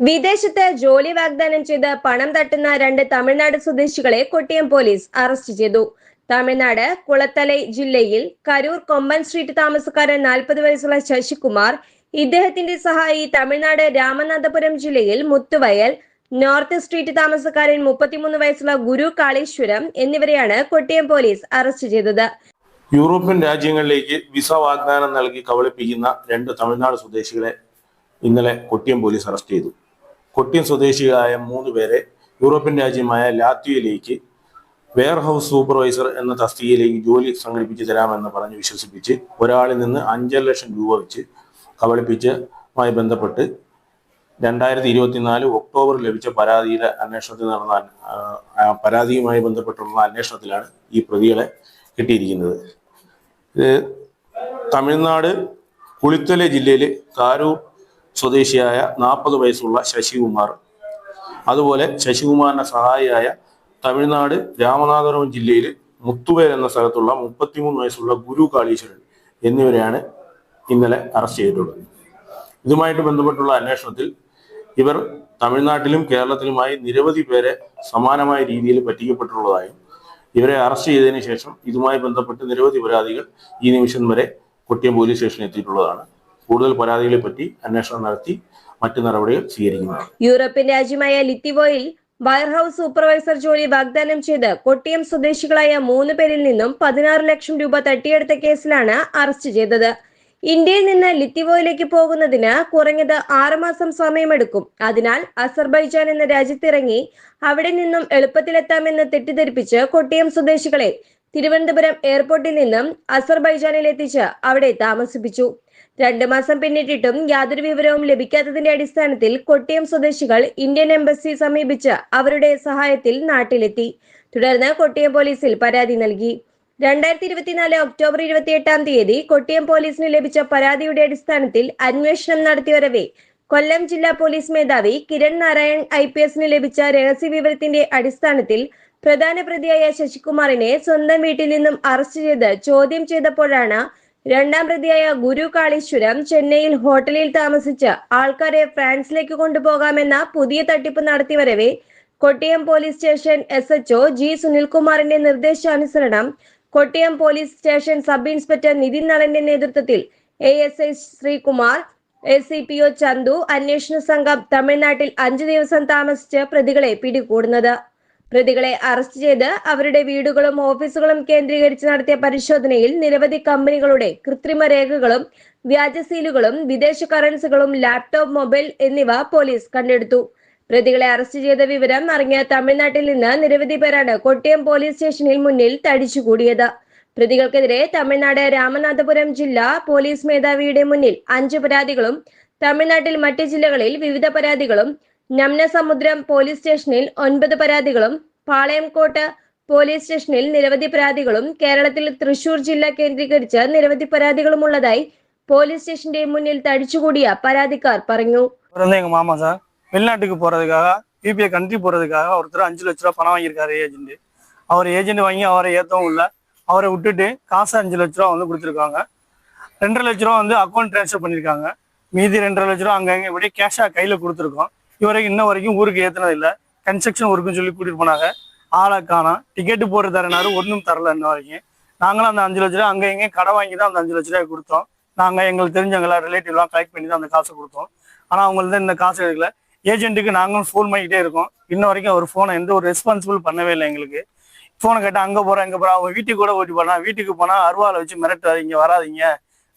വിദേശത്ത് ജോലി വാഗ്ദാനം ചെയ്ത് പണം തട്ടുന്ന രണ്ട് തമിഴ്നാട് സ്വദേശികളെ കൊട്ടിയം പോലീസ് അറസ്റ്റ് ചെയ്തു. തമിഴ്നാട് കുളത്തലൈ ജില്ലയിൽ കരൂർ കൊമ്പൻ സ്ട്രീറ്റ് താമസക്കാരൻ 40 വയസ്സുള്ള ശശികുമാർ, ഇദ്ദേഹത്തിന്റെ സഹായി തമിഴ്നാട് രാമനാഥപുരം ജില്ലയിൽ മുത്തുവയൽ നോർത്ത് സ്ട്രീറ്റ് താമസക്കാരൻ 33 വയസ്സുള്ള ഗുരു കാളീശ്വരം എന്നിവരെയാണ് കൊട്ടിയം പോലീസ് അറസ്റ്റ് ചെയ്തത്. യൂറോപ്യൻ രാജ്യങ്ങളിലേക്ക് വിസ വാഗ്ദാനം നൽകി കബളിപ്പിക്കുന്ന രണ്ട് തമിഴ്നാട് സ്വദേശികളെ ഇന്നലെ കൊട്ടിയം പോലീസ് അറസ്റ്റ് ചെയ്തു. കൊട്ടിയം സ്വദേശികളായ 3 പേരെ യൂറോപ്യൻ രാജ്യമായ ലാത്വിയയിലേക്ക് വെയർഹൌസ് സൂപ്പർവൈസർ എന്ന തസ്തികയിലേക്ക് ജോലി സംഘടിപ്പിച്ച് തരാമെന്ന് പറഞ്ഞ് വിശ്വസിപ്പിച്ച് ഒരാളിൽ നിന്ന് 5.5 ലക്ഷം രൂപ വെച്ച് കബളിപ്പിച്ചുമായി ബന്ധപ്പെട്ട് 2024 ഒക്ടോബറിൽ ലഭിച്ച പരാതിയുടെ അന്വേഷണത്തിൽ പരാതിയുമായി ബന്ധപ്പെട്ടുള്ള അന്വേഷണത്തിലാണ് ഈ പ്രതികളെ കിട്ടിയിരിക്കുന്നത്. തമിഴ്നാട് കുളിത്തല ജില്ലയിലെ കാരൂർ സ്വദേശിയായ 40 വയസ്സുള്ള ശശികുമാർ, അതുപോലെ ശശികുമാറിന്റെ സഹായിയായ തമിഴ്നാട് രാമനാഥപുരം ജില്ലയിലെ മുത്തുവേൽ എന്ന സ്ഥലത്തുള്ള 33 വയസ്സുള്ള ഗുരു കാളീശ്വരൻ എന്നിവരെയാണ് ഇന്നലെ അറസ്റ്റ് ചെയ്തിട്ടുള്ളത്. ഇതുമായിട്ട് ബന്ധപ്പെട്ടുള്ള അന്വേഷണത്തിൽ ഇവർ തമിഴ്നാട്ടിലും കേരളത്തിലുമായി നിരവധി പേരെ സമാനമായ രീതിയിൽ പറ്റിക്കപ്പെട്ടുള്ളതായും ഇവരെ അറസ്റ്റ് ചെയ്തതിനു ശേഷം ഇതുമായി ബന്ധപ്പെട്ട് നിരവധി പരാതികൾ ഈ നിമിഷം വരെ കൊട്ടിയം പോലീസ് സ്റ്റേഷനിൽ എത്തിയിട്ടുള്ളതാണ്. കൂടുതൽ പരാതികളെ പറ്റി അന്വേഷണം നടത്തി മറ്റു നടപടികൾ സ്വീകരിക്കുന്നത്. യൂറോപ്യൻ രാജ്യമായ ലിത്വോയിൽ വെയർഹൌസ് സൂപ്പർവൈസർ ജോലി വാഗ്ദാനം ചെയ്ത് കൊട്ടിയം സ്വദേശികളായ 3 പേരിൽ നിന്നും 16 ലക്ഷം രൂപ തട്ടിയെടുത്ത കേസിലാണ് അറസ്റ്റ് ചെയ്തത്. ഇന്ത്യയിൽ നിന്ന് ലിത്വോയിലേക്ക് പോകുന്നതിന് കുറഞ്ഞത് 6 മാസം സമയമെടുക്കും. അതിനാൽ അസർബൈജാൻ എന്ന രാജ്യത്തിറങ്ങി അവിടെ നിന്നും എളുപ്പത്തിലെത്താമെന്ന് തെറ്റിദ്ധരിപ്പിച്ച് കൊട്ടിയം സ്വദേശികളെ തിരുവനന്തപുരം എയർപോർട്ടിൽ നിന്നും അസർബൈജാനിൽ എത്തിച്ച് അവിടെ താമസിപ്പിച്ചു. 2 മാസം പിന്നിട്ടിട്ടും യാതൊരു വിവരവും ലഭിക്കാത്തതിന്റെ അടിസ്ഥാനത്തിൽ കൊട്ടിയം സ്വദേശികൾ ഇന്ത്യൻ എംബസി സമീപിച്ച് അവരുടെ സഹായത്തിൽ നാട്ടിലെത്തി. തുടർന്ന് കൊട്ടിയം പോലീസിൽ പരാതി നൽകി. 2024 ഒക്ടോബർ 28 കൊട്ടിയം പോലീസിന് ലഭിച്ച പരാതിയുടെ അടിസ്ഥാനത്തിൽ അന്വേഷണം നടത്തിവരവെ കൊല്ലം ജില്ലാ പോലീസ് മേധാവി കിരൺ നാരായൺ IPS ലഭിച്ച രഹസ്യ വിവരത്തിന്റെ അടിസ്ഥാനത്തിൽ പ്രധാന പ്രതിയായ ശശികുമാറിനെ സ്വന്തം വീട്ടിൽ നിന്നും അറസ്റ്റ് ചെയ്ത് ചോദ്യം ചെയ്തപ്പോഴാണ് രണ്ടാം പ്രതിയായ ഗുരു കാളീശ്വരം ചെന്നൈയിൽ ഹോട്ടലിൽ താമസിച്ച് ആൾക്കാരെ ഫ്രാൻസിലേക്ക് കൊണ്ടുപോകാമെന്ന പുതിയ തട്ടിപ്പ് നടത്തിവരവെ Kottiyam police station SHO G സുനിൽകുമാറിന്റെ നിർദ്ദേശാനുസരണം Kottiyam police station sub inspector Nithin നളന്റെ നേതൃത്വത്തിൽ ASI ശ്രീകുമാർ, ACPO ചന്തു അന്വേഷണ സംഘം തമിഴ്നാട്ടിൽ 5 ദിവസം താമസിച്ച് പ്രതികളെ പിടികൂടുന്നത്. പ്രതികളെ അറസ്റ്റ് ചെയ്ത് അവരുടെ വീടുകളും ഓഫീസുകളും കേന്ദ്രീകരിച്ച് നടത്തിയ പരിശോധനയിൽ നിരവധി കമ്പനികളുടെ കൃത്രിമ രേഖകളും വ്യാജ സീലുകളും വിദേശ കറൻസികളും ലാപ്ടോപ്പ്, മൊബൈൽ എന്നിവ പോലീസ് കണ്ടെടുത്തു. പ്രതികളെ അറസ്റ്റ് ചെയ്ത വിവരം അറിഞ്ഞ തമിഴ്നാട്ടിൽ നിന്ന് നിരവധി പേരാണ് കൊട്ടിയം പോലീസ് സ്റ്റേഷനിൽ മുന്നിൽ തടിച്ചുകൂടിയത്. പ്രതികൾക്കെതിരെ തമിഴ്നാട് രാമനാഥപുരം ജില്ലാ പോലീസ് മേധാവിയുടെ മുന്നിൽ 5 പരാതികളും തമിഴ്നാട്ടിൽ മറ്റ് ജില്ലകളിൽ വിവിധ പരാതികളും, നമ്നസമുദ്രം പോലീസ് സ്റ്റേഷനിൽ 9 പരാതികളും, പാളയംകോട്ട് പോലീസ് സ്റ്റേഷനിൽ നിരവധി പരാതികളും, കേരളത്തിൽ തൃശൂർ ജില്ല കേന്ദ്രീകരിച്ച് നിരവധി പരാതികളും ഉള്ളതായി പോലീസ് സ്റ്റേഷന്റെ മുന്നിൽ തടിച്ചുകൂടിയ പരാതിക്കാർ പറഞ്ഞു. வெளிநாட்டுக்கு போகிறதுக்காக UPI கண்ட்ரி போகிறதுக்காக ஒருத்தர் 5 லட்ச ரூபா பணம் வாங்கியிருக்காரு ஏஜென்ட். அவர் ஏஜென்ட் வாங்கி அவரை ஏற்றவும் இல்லை, அவரை விட்டுட்டு காசு 5 லட்ச ரூபா வந்து கொடுத்துருக்காங்க. 2.5 லட்ச ரூபா வந்து அக்கௌண்ட் ட்ரான்ஸ்ஃபர் பண்ணியிருக்காங்க. மீதி 2.5 லட்ச ரூபா அங்கங்கே இப்படியே கேஷாக கையில் கொடுத்துருக்கோம். இவரைக்கும் இன்ன வரைக்கும் ஊருக்கு ஏற்றினதில்லை. கன்ஸ்ட்ரக்ஷன் ஒர்க்குன்னு சொல்லி கூட்டிகிட்டு போனாங்க. ஆளை காணோம். டிக்கெட்டு போட்டு தரனாரு, ஒன்றும் தரல இன்ன வரைக்கும். நாங்களும் அந்த 5 லட்ச ரூபா அங்கே எங்கேயும் கடை வாங்கி தான் அந்த 5 லட்ச ரூபாய் கொடுத்தோம். நாங்கள் எங்களுக்கு தெரிஞ்சவங்கள ரிலேட்டிவ்லாம் கலெக்ட் பண்ணி தான் அந்த காசை கொடுத்தோம். ஆனால் அவங்கள்ட்ட இந்த காசு எடுக்கல. ஏஜென்ட்டுக்கு நாங்களும் ஃபோன் பண்ணிக்கிட்டே இருக்கோம். இன்ன வரைக்கும் அவர் ஃபோனை எந்த ஒரு ரெஸ்பான்சிபிள் பண்ணவே இல்லை எங்களுக்கு. ஃபோனை கேட்டால் அங்கே போகிறேன் இங்கே போகிறேன். அவங்க வீட்டுக்கு கூட ஓட்டி போனால், வீட்டுக்கு போனால் அருவாளை வச்சு மிரட்டுறாரு, இங்கே வராதிங்க,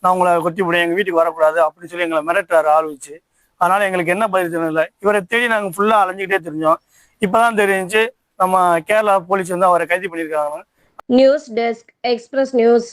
நான் உங்களை கொத்தி போடுவேன், எங்கள் வீட்டுக்கு வரக்கூடாது அப்படின்னு சொல்லி எங்களை மிரட்டுறாரு ஆள் வச்சு. அதனால் எங்களுக்கு என்ன பதில் தெரியல. இவரை தேடி நாங்கள் ஃபுல்லாக அலைஞ்சிக்கிட்டே தெரிஞ்சோம். இப்போ தான் தெரிஞ்சு நம்ம கேரளா போலீஸ் வந்து அவரை கைது பண்ணியிருக்காங்க. News desk, express news.